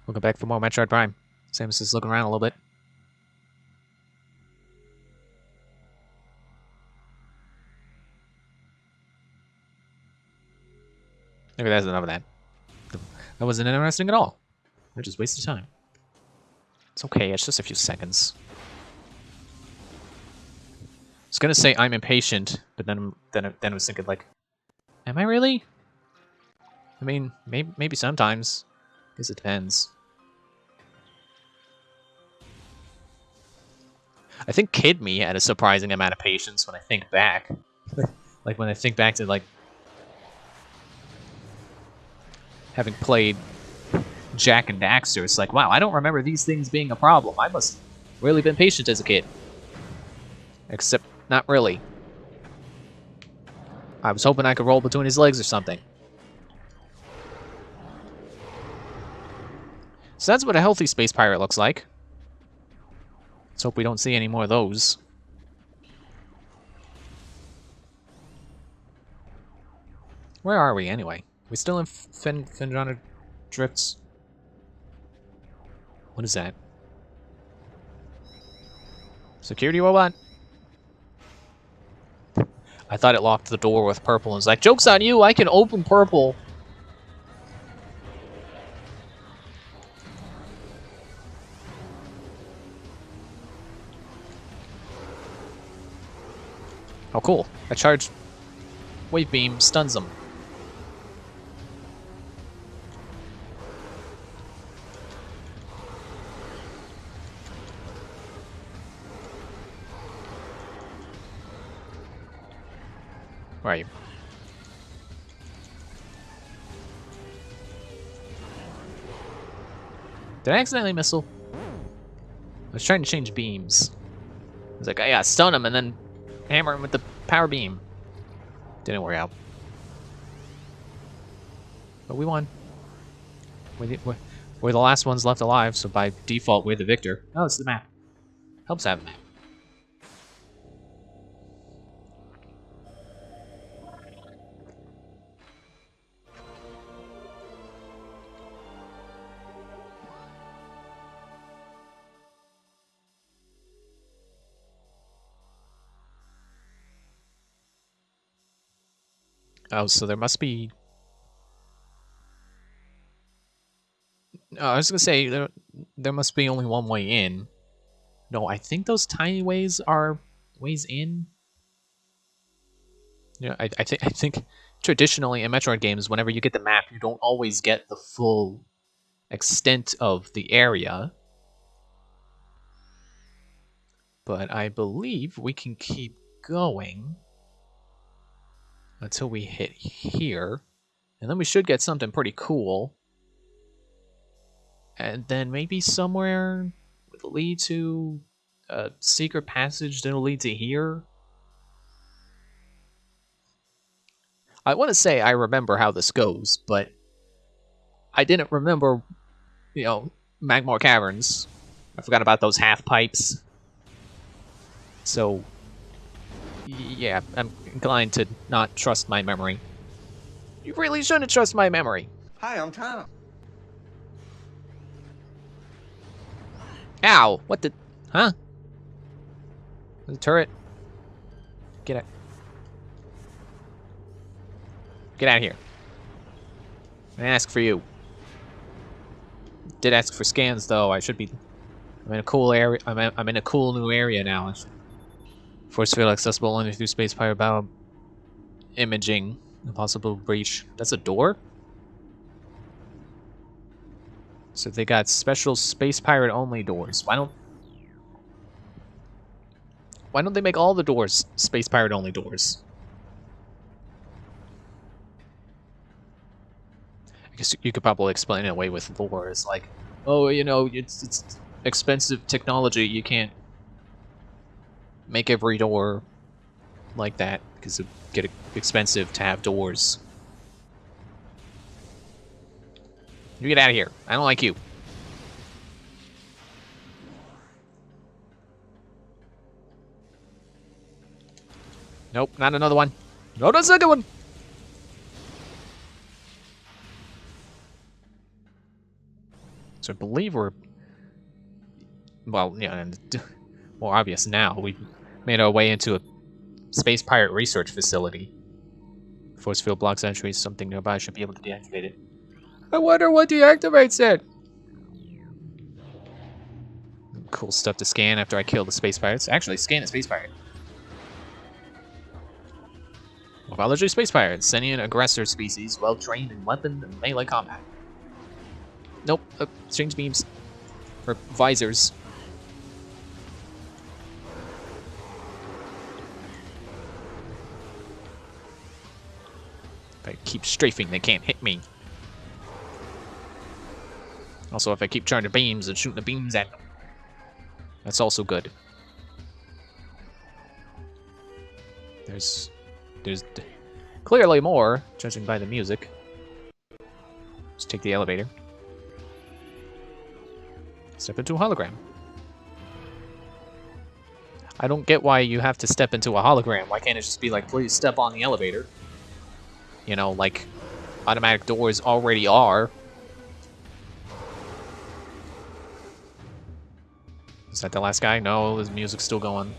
Welcome back for more Metroid Prime. Samus is looking around a little bit. Maybe that's enough of that. That wasn't interesting at all. I just wasted time. It's okay, it's just a few seconds. I was gonna say I'm impatient, but then I was thinking like, am I really? I mean, maybe sometimes. I guess it depends. I think Kid Me had a surprising amount of patience when I think back. Like when I think back to like having played Jack and Daxter, it's like, wow, I don't remember these things being a problem. I must have really been patient as a kid. Except not really. I was hoping I could roll between his legs or something. So that's what a healthy space pirate looks like. Let's hope we don't see any more of those. Where are we anyway? We still in Finjana Drifts? What is that? Security robot? I thought it locked the door with purple and was like, joke's on you, I can open purple. Oh, cool. A charged wave beam stuns them. Where are you? Did I accidentally missile? I was trying to change beams. I was like, oh yeah, stun him and then hammer him with the power beam. Didn't work out. But we won. We're the last ones left alive, so by default, we're the victor. Oh, it's the map. Helps have a map. Oh, so there must be... I was gonna say, there must be only one way in. No, I think those tiny ways are ways in. Yeah, I think traditionally in Metroid games, whenever you get the map, you don't always get the full extent of the area. But I believe we can keep going until we hit here. And then we should get something pretty cool. And then maybe somewhere it'll lead to a secret passage that'll lead to here. I want to say I remember how this goes, but I didn't remember, you know, Magmore Caverns. I forgot about those half pipes. So, yeah, I'm inclined to not trust my memory. You really shouldn't trust my memory. Hi, I'm Tom. Ow! What the... Huh? The turret? Get out. Get out of here. I didn't ask for you. Did ask for scans, though. I should be... I'm in a cool area. I'm in a cool new area now. Force field accessible only through space pirate battle imaging. Impossible breach. That's a door? So they got special space pirate only doors. Why don't they make all the doors space pirate only doors? I guess you could probably explain it away with lore. It's like, oh, you know, it's expensive technology. You can't make every door like that because it get expensive to have doors. You get out of here. I don't like you. Nope, not another one. No, not a second one. So I believe we're... Well, yeah, and more obvious now. We've made our way into a space pirate research facility. Force field blocks entry. Something nearby should be able to deactivate it. I wonder what deactivates it! Cool stuff to scan after I kill the space pirates. Actually, scan a space pirate. Morphology space pirates. Sentient aggressor species. Well trained in weapon and melee combat. Nope. Strange beams. Or visors. If I keep strafing, they can't hit me. Also, if I keep charging beams and shooting the beams at them, that's also good. There's clearly more, judging by the music. Let's take the elevator. Step into a hologram. I don't get why you have to step into a hologram. Why can't it just be like, please step on the elevator? You know, like automatic doors already are. Is that the last guy? No, his music's still going.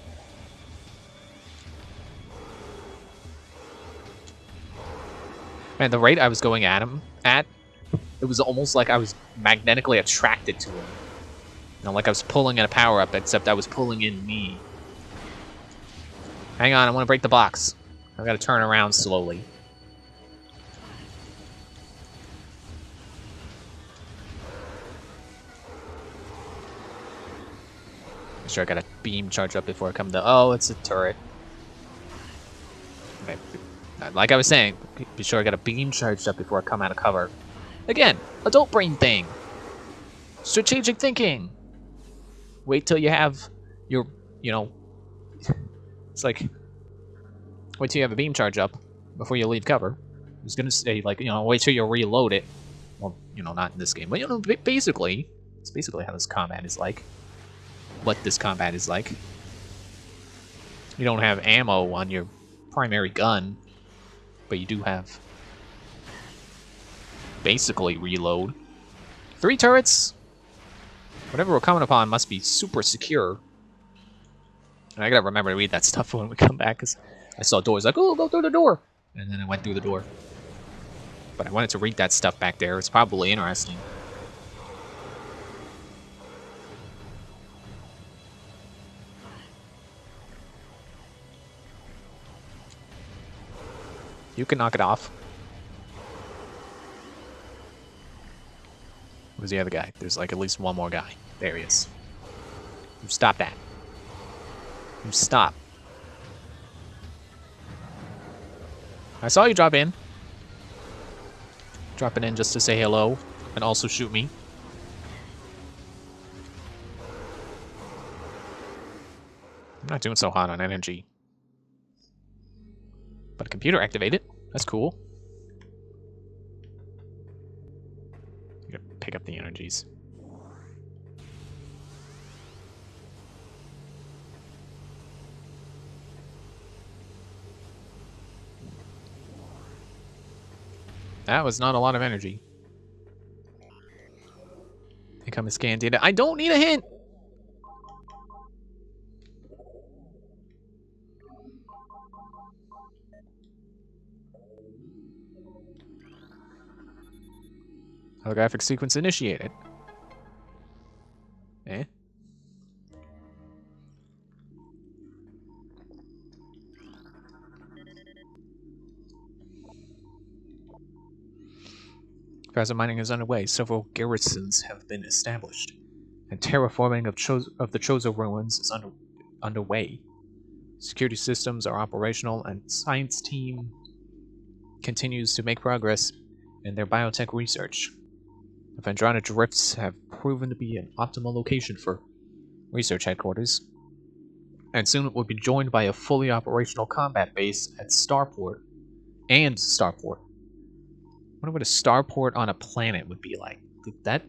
Man, the rate I was going at him at, it was almost like I was magnetically attracted to him. You know, like I was pulling in a power-up, except I was pulling in me. Hang on, I want to break the box. I've got to turn around slowly. Make sure I got a beam charge up before I come to... Oh, it's a turret. Okay. Like I was saying, be sure I got a beam charged up before I come out of cover. Again, adult brain thing. Strategic thinking. Wait till you have your, you know... It's like... Wait till you have a beam charge up before you leave cover. I was gonna say, like, you know, wait till you reload it. Well, you know, not in this game. But, you know, basically... It's basically how this combat is like. What this combat is like. You don't have ammo on your primary gun, but you do have basically reload. 3 turrets. Whatever we're coming upon must be super secure. And I gotta remember to read that stuff when we come back, because I saw doors like, oh, go through the door, and then I went through the door. But I wanted to read that stuff back there. It's probably interesting. You can knock it off. Where's the other guy? There's like at least one more guy. There he is. You stop that. You stop. I saw you drop in. Dropping in just to say hello and also shoot me. I'm not doing so hot on energy. But a computer activated. That's cool. You gotta pick up the energies. That was not a lot of energy. Income is scanned data. I don't need a hint! Holographic sequence initiated. Eh? Plasma mining is underway. Several garrisons have been established, and terraforming of the Chozo ruins is underway. Security systems are operational, and science team continues to make progress in their biotech research. The Vendrana Drifts have proven to be an optimal location for research headquarters, and soon it will be joined by a fully operational combat base at Starport and Starport. I wonder what a starport on a planet would be like. That?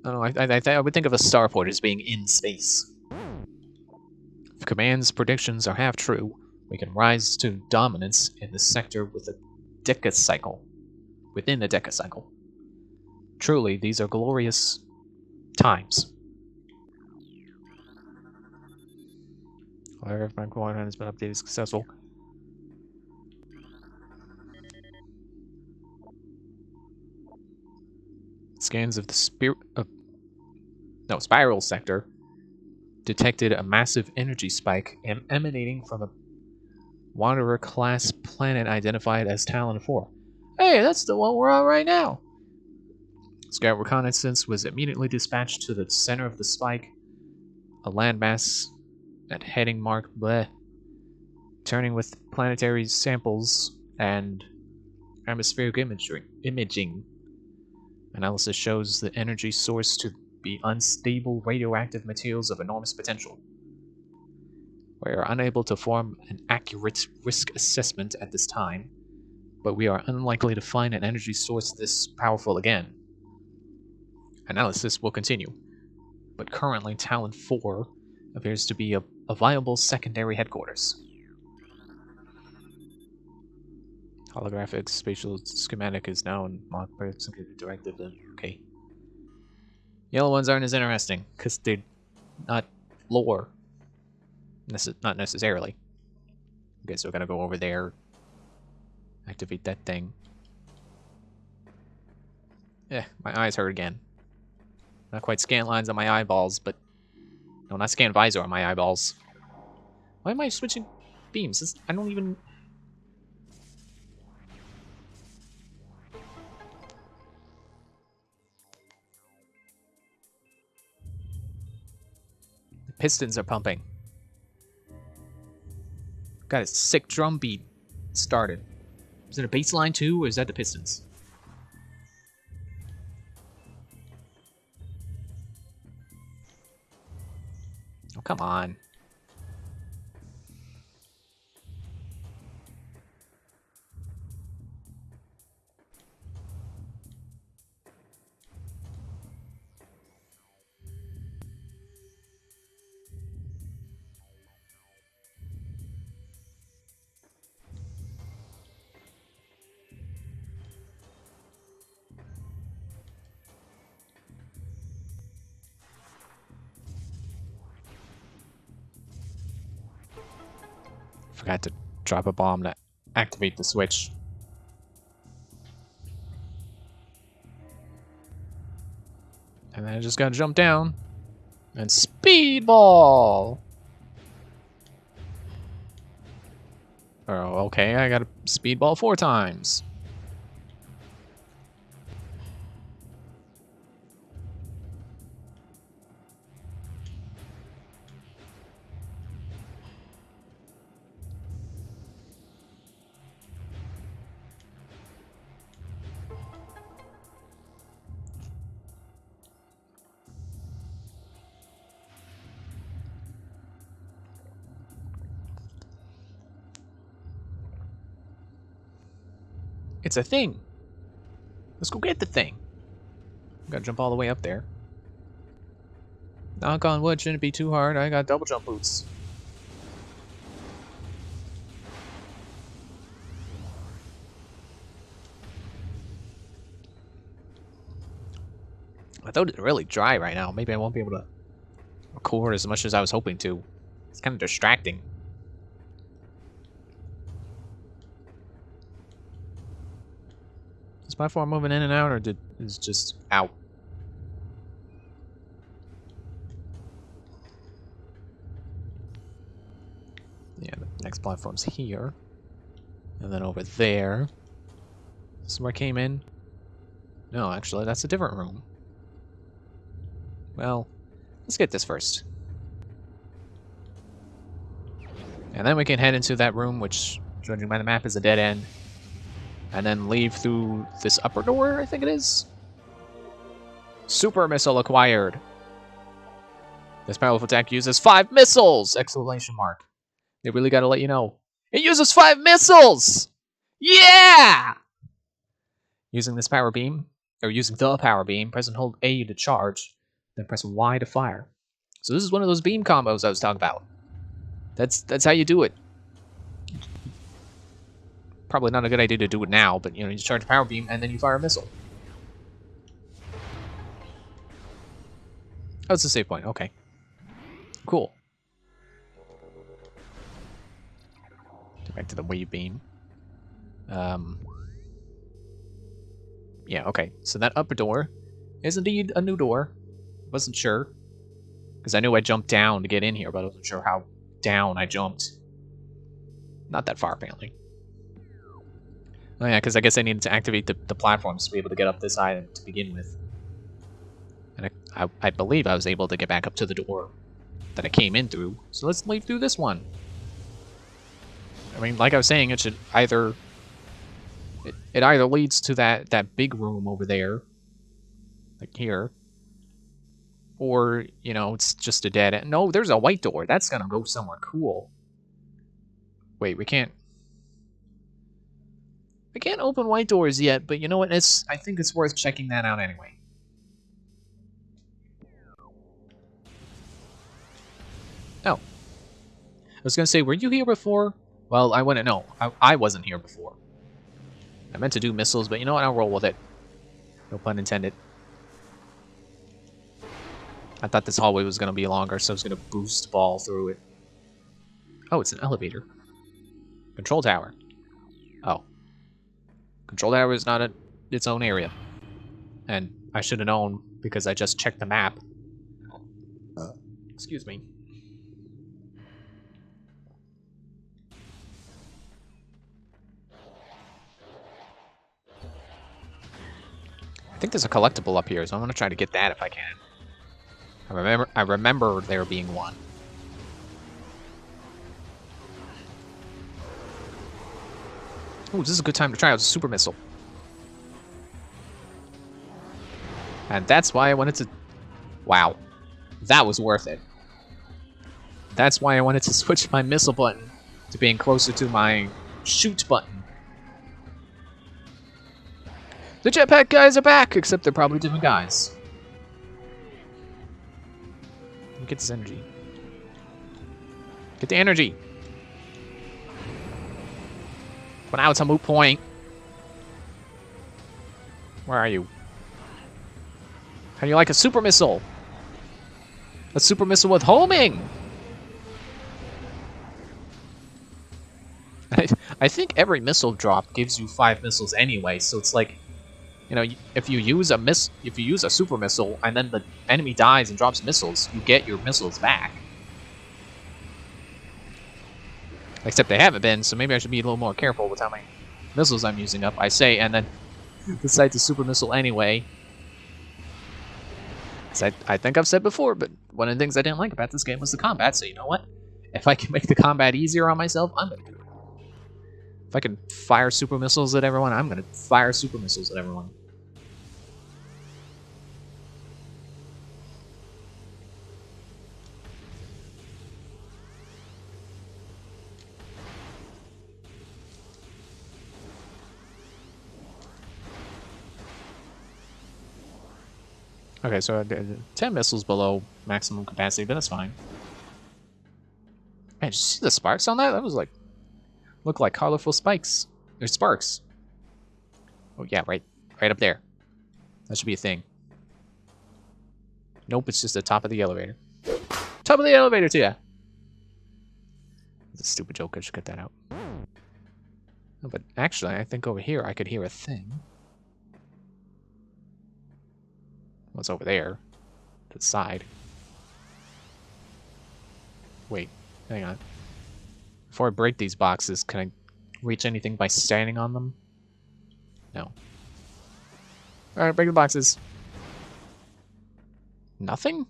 I don't know. I would think of a starport as being in space. If Command's predictions are half true, we can rise to dominance in the sector with a decacycle. Within a decacycle. Truly, these are glorious times. However, my coordinate has been updated successful. Scans of the spiral sector detected a massive energy spike emanating from a Wanderer-class planet identified as Talon 4. Hey, that's the one we're on right now! Scout reconnaissance was immediately dispatched to the center of the spike, a landmass at heading mark bleh, turning with planetary samples and atmospheric imaging. Analysis shows the energy source to be unstable radioactive materials of enormous potential. We are unable to form an accurate risk assessment at this time, but we are unlikely to find an energy source this powerful again. Analysis will continue, but currently Talon 4 appears to be a viable secondary headquarters. Holographic spatial schematic is now in mock directive. Okay. Yellow ones aren't as interesting, because they're not lore. Not necessarily. Okay, so we're gonna go over there. Activate that thing. My eyes hurt again. Not quite scan lines on my eyeballs, but... No, not scan visor on my eyeballs. Why am I switching beams? I don't even... The pistons are pumping. Got a sick drum beat started. Is it a bass line too, or is that the pistons? Oh, come on. Forgot to drop a bomb to activate the switch. And then I just gotta jump down. And speedball! Oh, okay, I got a speedball 4 times. It's a thing. Let's go get the thing. Gotta jump all the way up there. Knock on wood, shouldn't be too hard. I got double jump boots. My throat is really dry right now. Maybe I won't be able to record as much as I was hoping to. It's kind of distracting. Is platform moving in and out, or is it just out? Yeah, the next platform's here. And then over there. This is where I came in. No, actually, that's a different room. Well, let's get this first. And then we can head into that room, which, judging by the map, is a dead end. And then leave through this upper door, I think it is. Super missile acquired. This powerful attack uses 5 missiles! Exclamation mark. They really gotta let you know. It uses 5 missiles! Yeah! Using this power beam, or using the power beam, press and hold A to charge, then press Y to fire. So this is one of those beam combos I was talking about. That's how you do it. Probably not a good idea to do it now, but you just charge a power beam and then you fire a missile. Oh, it's a save point. Okay. Cool. Back to the wave beam. Yeah, okay. So that upper door is indeed a new door. Wasn't sure. Because I knew I jumped down to get in here, but I wasn't sure how down I jumped. Not that far, apparently. Oh yeah, because I guess I needed to activate the platforms to be able to get up this island to begin with. And I believe I was able to get back up to the door that I came in through. So let's leave through this one. I mean, like I was saying, it should either... It either leads to that big room over there, like here, or, you know, it's just a dead end. No, there's a white door. That's gonna go somewhere cool. Wait, we can't open white doors yet, but you know what? I think it's worth checking that out anyway. Oh. I was gonna say, were you here before? Well, I wouldn't know. I wasn't here before. I meant to do missiles, but you know what? I'll roll with it. No pun intended. I thought this hallway was gonna be longer, so I was gonna boost ball through it. Oh, it's an elevator. Control tower. Oh. Control tower is not its own area. And I should have known because I just checked the map. Excuse me. I think there's a collectible up here, so I'm gonna try to get that if I can. I remember there being one. Ooh, this is a good time to try out a super missile. And that's why I wanted to... Wow. That was worth it. That's why I wanted to switch my missile button to being closer to my shoot button. The jetpack guys are back, except they're probably different guys. Let me get this energy. Get the energy. But now it's a moot point. Where are you? How do you like a super missile? A super missile with homing! I think every missile drop gives you 5 missiles anyway, so it's like, you know, if you use a super missile and then the enemy dies and drops missiles, you get your missiles back. Except they haven't been, so maybe I should be a little more careful with how many missiles I'm using up. I say, and then decide to super missile anyway. As I think I've said before, but one of the things I didn't like about this game was the combat, so you know what? If I can make the combat easier on myself, I'm gonna do it. If I can fire super missiles at everyone, I'm gonna fire super missiles at everyone. Okay, so 10 missiles below maximum capacity, but that's fine. Man, did you see the sparks on that? That was like... Look like colorful spikes. There's sparks. Oh yeah, right up there. That should be a thing. Nope, it's just the top of the elevator. Top of the elevator to ya! That's a stupid joke, I should cut that out. No, but actually, I think over here I could hear a thing. What's over there? To the side. Wait, hang on. Before I break these boxes, can I reach anything by standing on them? No. Alright, break the boxes. Nothing?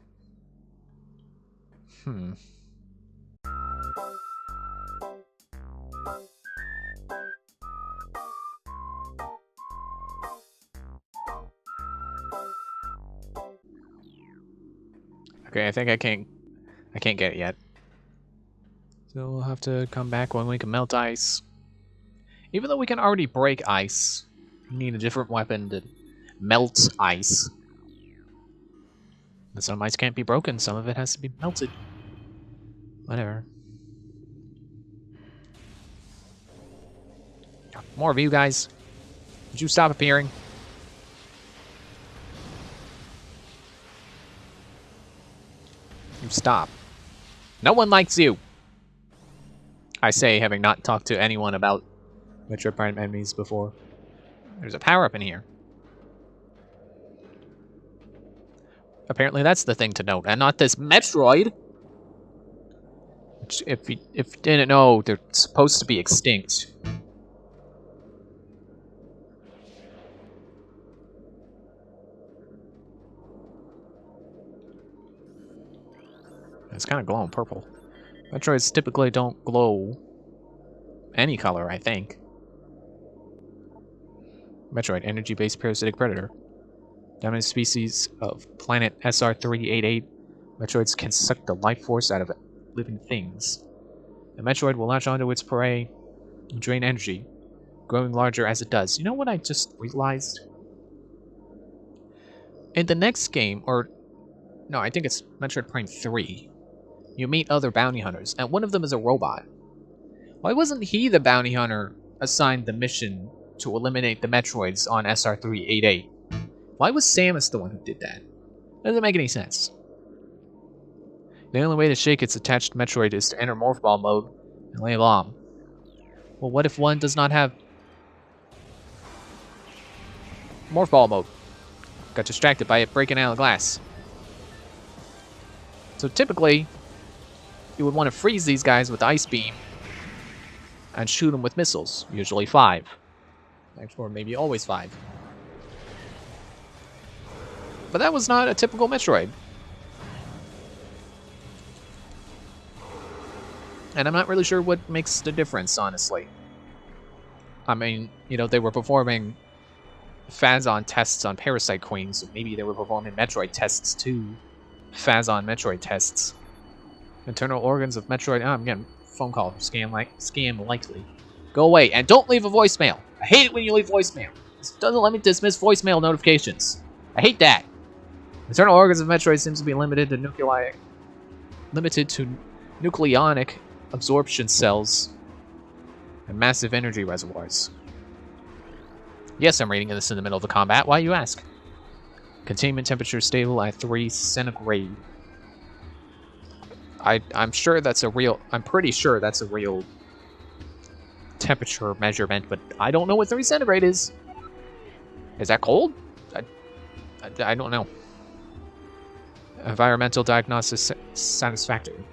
Okay, I think I can't get it yet. So we'll have to come back when we can melt ice. Even though we can already break ice, we need a different weapon to melt ice. But some ice can't be broken, some of it has to be melted. Whatever. More of you guys. Would you stop appearing? You stop. No one likes you! I say, having not talked to anyone about Metroid Prime enemies before. There's a power-up in here. Apparently that's the thing to note, and not this Metroid! Which, if you didn't know, they're supposed to be extinct. It's kind of glowing purple. Metroids typically don't glow any color, I think. Metroid, energy-based parasitic predator. Dominant species of planet SR388. Metroids can suck the life force out of living things. The Metroid will latch onto its prey and drain energy, growing larger as it does. You know what I just realized? In the next game, or no, I think it's Metroid Prime 3, you meet other bounty hunters, and one of them is a robot. Why wasn't he the bounty hunter assigned the mission to eliminate the Metroids on SR388? Why was Samus the one who did that? Doesn't make any sense. The only way to shake its attached Metroid is to enter Morph Ball mode and lay long. Well, what if one does not have Morph Ball mode? Got distracted by it breaking out of the glass. So typically, you would want to freeze these guys with Ice Beam and shoot them with missiles, usually 5. Or maybe always 5. But that was not a typical Metroid. And I'm not really sure what makes the difference, honestly. I mean, you know, they were performing Phazon tests on Parasite Queen, so maybe they were performing Metroid tests too. Phazon Metroid tests. Internal organs of Metroid. Oh, I'm getting a phone call. Scam likely. Go away, and don't leave a voicemail. I hate it when you leave voicemail. This doesn't let me dismiss voicemail notifications. I hate that. Internal organs of Metroid seems to be limited to nucleonic absorption cells and massive energy reservoirs. Yes, I'm reading this in the middle of the combat. Why, you ask? Containment temperature stable at 3 centigrade. I'm sure that's a real... I'm pretty sure that's a real temperature measurement, but I don't know what 3 centigrade is. Is that cold? I don't know. Environmental diagnosis satisfactory.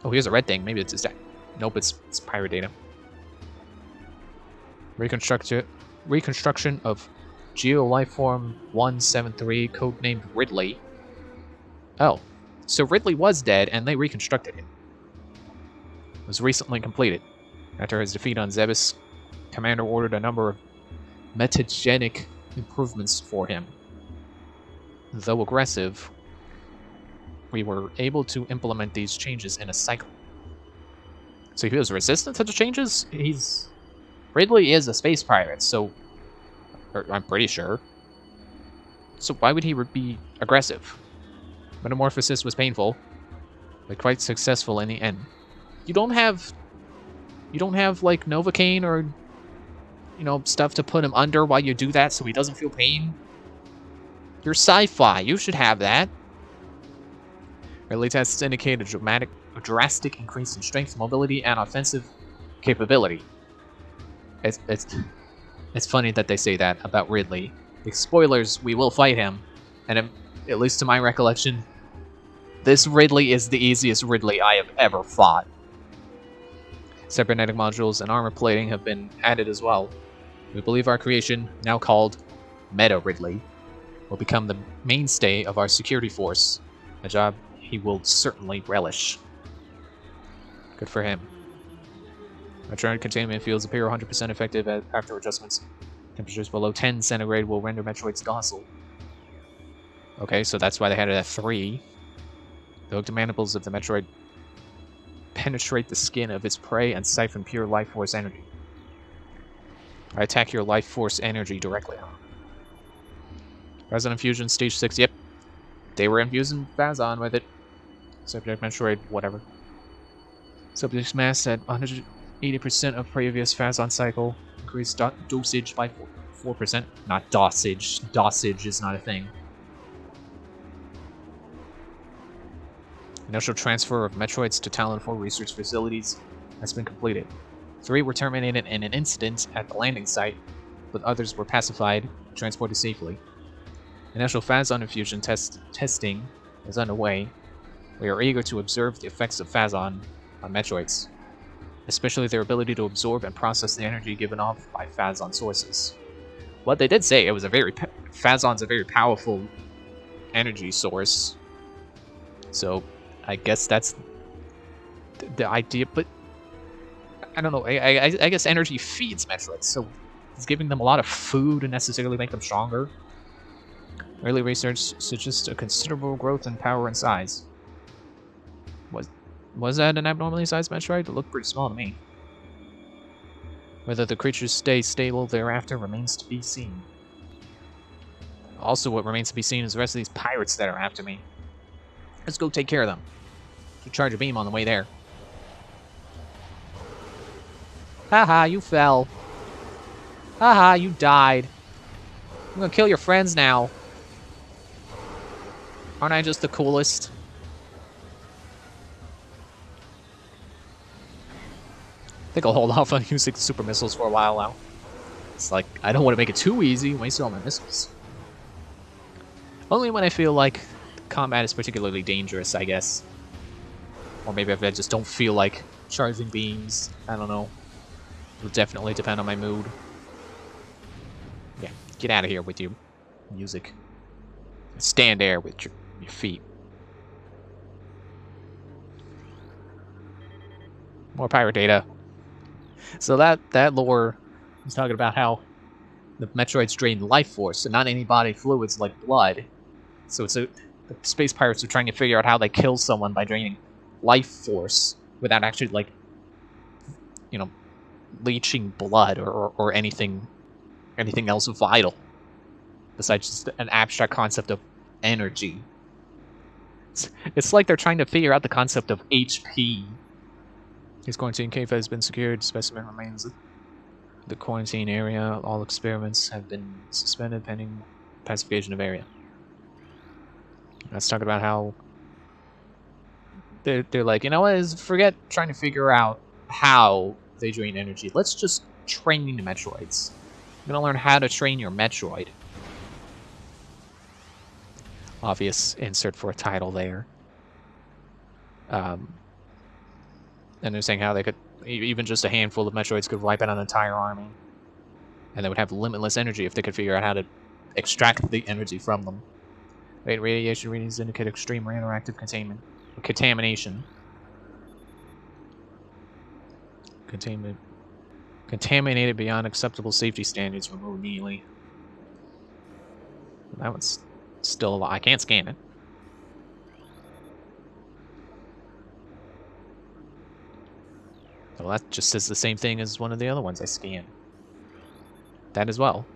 Oh, here's a red thing. Maybe it's that. Nope, it's pirate data. Reconstruction of Geolifeform 173, codenamed Ridley. Oh, so Ridley was dead, and they reconstructed him. It was recently completed. After his defeat on Zebes, Commander ordered a number of metagenic improvements for him. Though aggressive, we were able to implement these changes in a cycle. So he was resistant to the changes? Ridley is a space pirate, so... I'm pretty sure. So why would he be aggressive? Metamorphosis was painful, but quite successful in the end. You don't have, like, Novocaine or, you know, stuff to put him under while you do that so he doesn't feel pain? You're sci-fi. You should have that. Early tests indicate a drastic increase in strength, mobility, and offensive capability. It's funny that they say that about Ridley. Like, spoilers, we will fight him. And at least to my recollection, this Ridley is the easiest Ridley I have ever fought. Cybernetic modules and armor plating have been added as well. We believe our creation, now called Meta Ridley, will become the mainstay of our security force, a job he will certainly relish. Good for him. Metroid containment fields appear 100% effective after adjustments. Temperatures below 10 centigrade will render Metroids docile. Okay, so that's why they had it at 3. The hooked mandibles of the Metroid penetrate the skin of its prey and siphon pure life force energy. I attack your life force energy directly. Phazon infusion stage 6. Yep, they were infusing Phazon with it. Subject Metroid, whatever. Subject's mass at 180% of previous Phazon cycle. Increased dosage by 4%. Not dosage. Dosage is not a thing. Initial transfer of Metroids to Talon 4 research facilities has been completed. 3 were terminated in an incident at the landing site, but others were pacified and transported safely. Initial Phazon infusion testing is underway. We are eager to observe the effects of Phazon on Metroids, especially their ability to absorb and process the energy given off by Phazon sources. What they did say, it was Phazon's a very powerful energy source, so I guess that's the idea. But I don't know. I guess energy feeds Metroids, so it's giving them a lot of food to necessarily make them stronger. Early research suggests a considerable growth in power and size. Was that an abnormally sized Metroid? It looked pretty small to me. Whether the creatures stay stable thereafter remains to be seen. Also, what remains to be seen is the rest of these pirates that are after me. Let's go take care of them. Should charge a beam on the way there. Haha, you fell. Haha, you died. I'm gonna kill your friends now. Aren't I just the coolest? I think I'll hold off on using super missiles for a while now. It's like, I don't want to make it too easy, wasting all my missiles. Only when I feel like combat is particularly dangerous, I guess. Or maybe if I just don't feel like charging beams. I don't know. It'll definitely depend on my mood. Yeah, get out of here with your music. Stand there with your feet. More pirate data. So that lore is talking about how the Metroids drain life force and not any body fluids like blood. So the space pirates are trying to figure out how they kill someone by draining life force without actually, like, you know, leeching blood or anything else vital besides just an abstract concept of energy. It's like they're trying to figure out the concept of HP. His quarantine cave has been secured. Specimen remains in the quarantine area. All experiments have been suspended pending pacification of area. Let's talk about how they're like, you know what, forget trying to figure out how they drain energy. Let's just train the Metroids. You're gonna learn how to train your Metroid. Obvious insert for a title there. And they're saying how they could, even just a handful of Metroids could wipe out an entire army. And they would have limitless energy if they could figure out how to extract the energy from them. Radiation readings indicate extreme radioactive contamination. Contaminated beyond acceptable safety standards, removed immediately. That one's still alive. I can't scan it. Well, that just says the same thing as one of the other ones I scanned. That as well.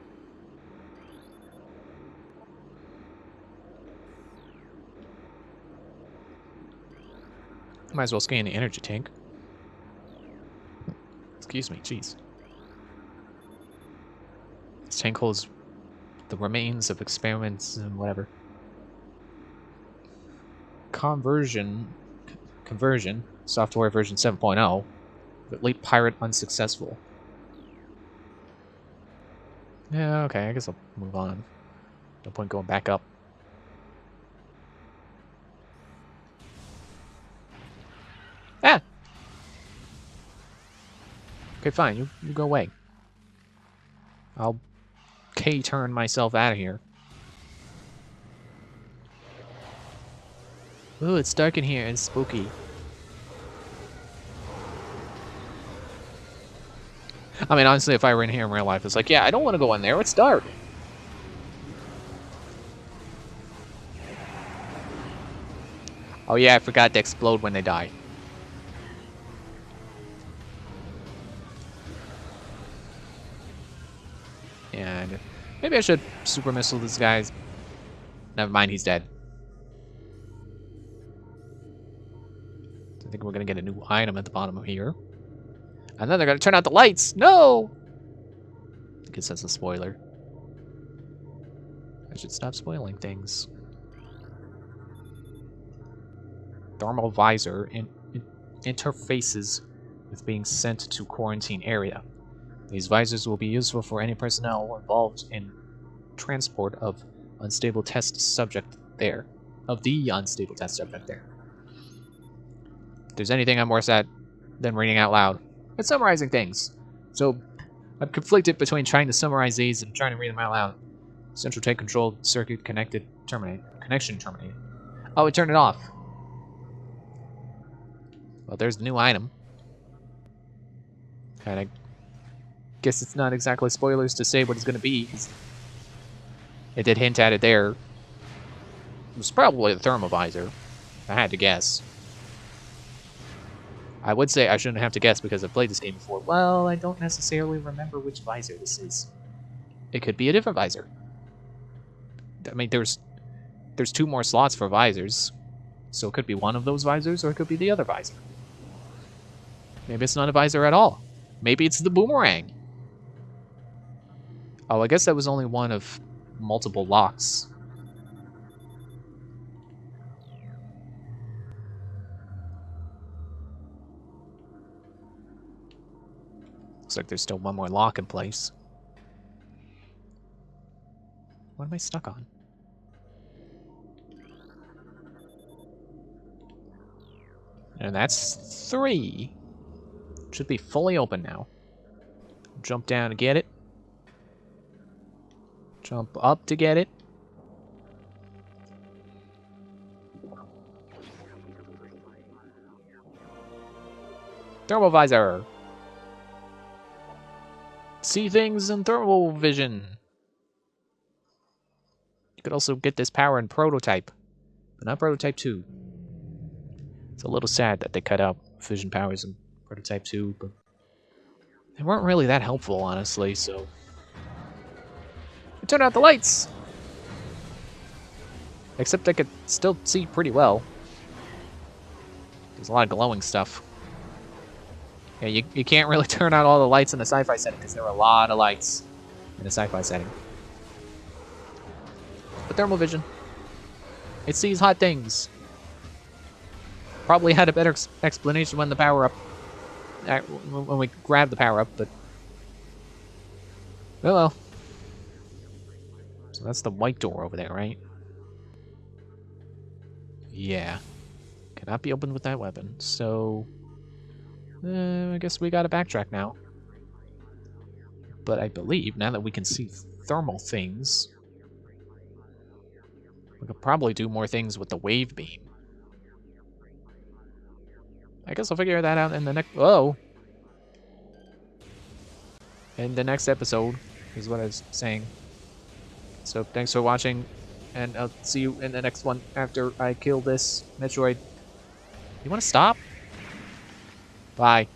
Might as well scan the energy tank. Excuse me, jeez. This tank holds the remains of experiments and whatever. Conversion, software version 7.0. But late pirate unsuccessful. Yeah, okay, I guess I'll move on. No point going back up. Ah! Okay, fine, you go away. I'll K-turn myself out of here. Ooh, it's dark in here and spooky. I mean, honestly, if I were in here in real life, it's like, yeah, I don't want to go in there. It's dark. Oh, yeah, I forgot to explode when they die. And maybe I should super missile this guy. Never mind, he's dead. I think we're going to get a new item at the bottom of here. And then they're going to turn out the lights. No! I guess that's a spoiler. I should stop spoiling things. thermal visor interfaces with being sent to quarantine area. These visors will be useful for any personnel involved in transport of unstable test subject there. Of the unstable test subject there. If there's anything I'm worse at than reading out loud, it's summarizing things. So I'm conflicted between trying to summarize these and trying to read them out loud. Central tank control circuit connected terminate. Connection terminated. Oh, it turned it off. Well, there's the new item. And I guess it's not exactly spoilers to say what it's going to be. It did hint at it there. It was probably the thermal visor. I had to guess. I would say I shouldn't have to guess because I've played this game before. Well, I don't necessarily remember which visor this is. It could be a different visor. I mean, there's 2 more slots for visors. So it could be one of those visors or it could be the other visor. Maybe it's not a visor at all. Maybe it's the boomerang. Oh, I guess that was only one of multiple locks. Looks like there's still one more lock in place. What am I stuck on? And that's 3. Should be fully open now. Jump down to get it. Jump up to get it. Thermal visor. See things in thermal vision. You could also get this power in Prototype, but not Prototype 2. It's a little sad that they cut out vision powers in Prototype 2, but they weren't really that helpful, honestly, so... Turn out the lights! Except I could still see pretty well. There's a lot of glowing stuff. Yeah, you can't really turn out all the lights in the sci-fi setting because there are a lot of lights in the sci-fi setting. But thermal vision. It sees hot things. Probably had a better explanation when the power-up... when we grabbed the power-up, but... Oh well. So that's the white door over there, right? Yeah. Cannot be opened with that weapon, so... I guess we gotta backtrack now. But I believe, now that we can see thermal things... we could probably do more things with the wave beam. I guess I'll figure that out in the next... Whoa! In the next episode, is what I was saying. So, thanks for watching, and I'll see you in the next one after I kill this Metroid. You wanna stop? Bye.